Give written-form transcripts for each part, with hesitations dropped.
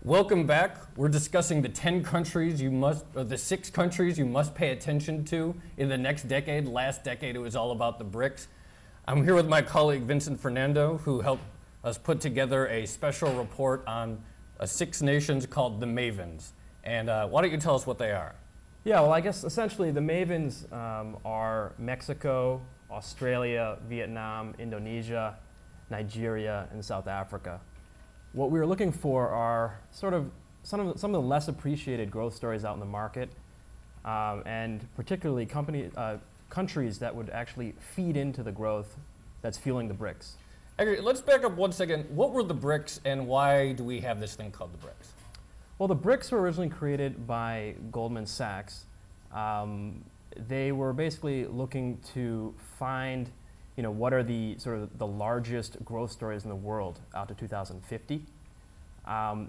Welcome back. We're discussing the 10 countries you must, or the 6 countries you must pay attention to in the next decade. Last decade, it was all about the BRICS. I'm here with my colleague, Vincent Fernando, who helped us put together a special report on 6 nations called the MAVINS. And why don't you tell us what they are? Yeah, well, I guess essentially the MAVINS are Mexico, Australia, Vietnam, Indonesia, Nigeria, and South Africa. What we were looking for are sort of some of the less appreciated growth stories out in the market, and particularly countries that would actually feed into the growth that's fueling the BRICS. Actually, let's back up one second. What were the BRICS, and why do we have this thing called the BRICS? Well, the BRICS were originally created by Goldman Sachs. They were basically looking to find, what are the sort of the largest growth stories in the world out to 2050.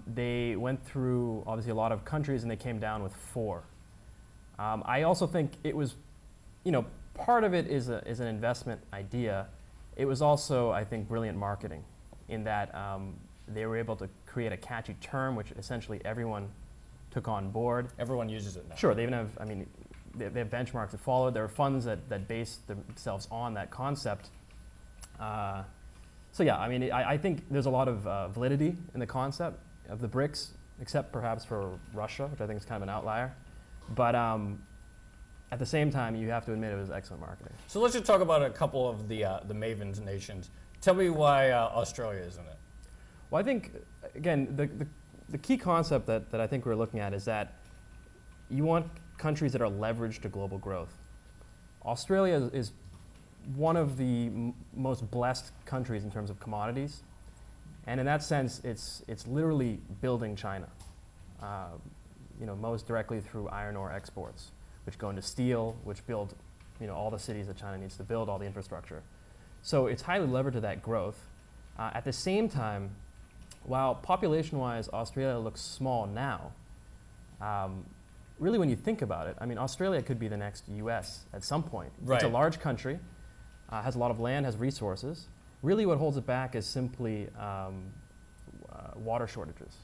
They went through obviously a lot of countries and they came down with 4. I also think it was, part of it is an investment idea. It was also, I think, brilliant marketing in that they were able to create a catchy term which essentially everyone took on board. Everyone uses it now. Sure, they even have, they have benchmarks to follow. There are funds that base themselves on that concept. So yeah, I think there's a lot of validity in the concept of the BRICS, except perhaps for Russia, which I think is kind of an outlier. But at the same time, you have to admit it was excellent marketing. So let's just talk about a couple of the MAVINS nations. Tell me why Australia is in it. Well, I think, again, the key concept that I think we're looking at is that you want countries that are leveraged to global growth. Australia is one of the most blessed countries in terms of commodities. And in that sense, it's literally building China, most directly through iron ore exports, which go into steel, which build all the cities that China needs to build, all the infrastructure. So it's highly levered to that growth. At the same time, while population-wise Australia looks small now, really when you think about it, Australia could be the next US at some point. Right. It's a large country, has a lot of land, has resources. Really what holds it back is simply water shortages.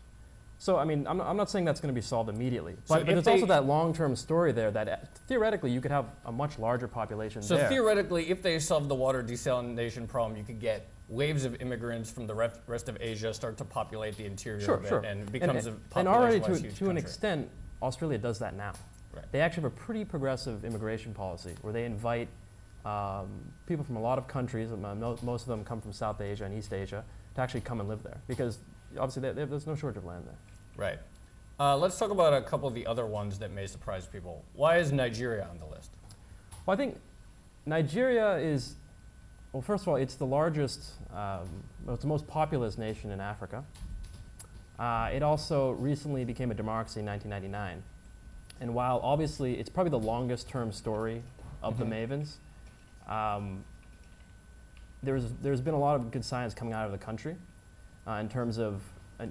So I'm not saying that's going to be solved immediately, but there's also that long-term story there that theoretically you could have a much larger population there. So theoretically, if they solve the water desalination problem, you could get waves of immigrants from the rest of Asia start to populate the interior of it, and it becomes a population-wise and already huge to an extent, Australia does that now. Right. They actually have a pretty progressive immigration policy where they invite people from a lot of countries, most of them come from South Asia and East Asia, to actually come and live there because obviously there's no shortage of land there. Right. Let's talk about a couple of the other ones that may surprise people. Why is Nigeria on the list? Well, I think Nigeria is, well, first of all, it's the largest, it's the most populous nation in Africa. It also recently became a democracy in 1999. And while obviously it's probably the longest term story of the MAVINS, there's been a lot of good science coming out of the country in terms of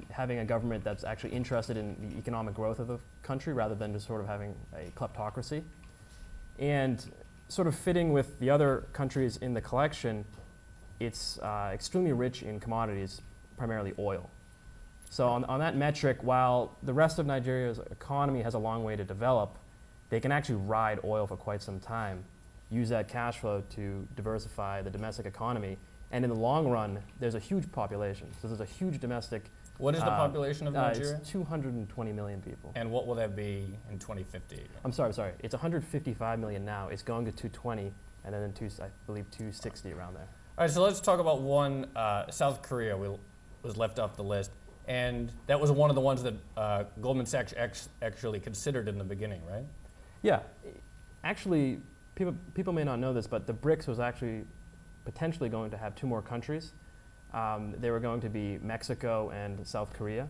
having a government that's actually interested in the economic growth of the country rather than just sort of having a kleptocracy. And sort of fitting with the other countries in the collection, it's extremely rich in commodities, primarily oil. So on that metric, while the rest of Nigeria's economy has a long way to develop, they can actually ride oil for quite some time, use that cash flow to diversify the domestic economy. And in the long run, there's a huge population. So there's a huge domestic. What is the population of Nigeria? It's 220 million people. And what will that be in 2050? I'm sorry. It's 155 million now. It's going to 220, and then I believe 260 around there. All right, so let's talk about one. South Korea was left off the list. And that was one of the ones that Goldman Sachs actually considered in the beginning, right? Yeah. Actually, people may not know this, but the BRICS was actually potentially going to have 2 more countries. They were going to be Mexico and South Korea.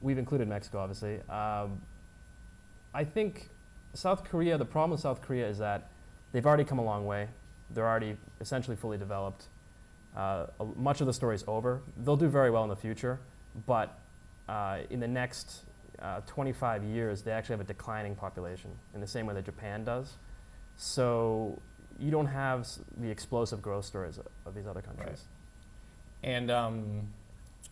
We've included Mexico, obviously. I think South Korea, the problem with South Korea is that they've already come a long way. They're already essentially fully developed. Much of the story is over. They'll do very well in the future, but in the next 25 years, they actually have a declining population in the same way that Japan does. So you don't have the explosive growth stories of these other countries. Right. And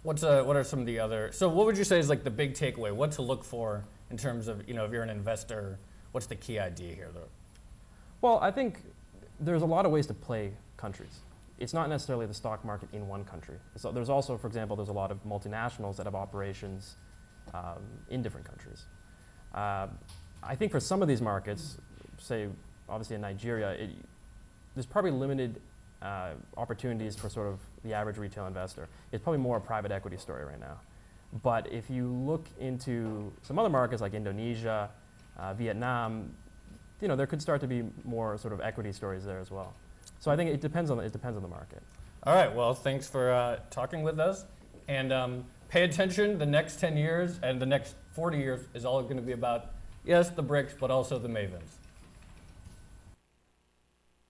what are some of the other, so what would you say is like the big takeaway? What to look for in terms of, if you're an investor, what's the key idea here though? Well, I think there's a lot of ways to play countries. It's not necessarily the stock market in one country. So there's also, for example, there's a lot of multinationals that have operations in different countries. I think for some of these markets, say obviously in Nigeria, there's probably limited opportunities for sort of the average retail investor. It's probably more a private equity story right now. But if you look into some other markets like Indonesia, Vietnam, there could start to be more sort of equity stories there as well. So I think it depends on the market. All right, well, thanks for talking with us. And pay attention, the next 10 years and the next 40 years is all going to be about, yes, the BRICS, but also the MAVINS.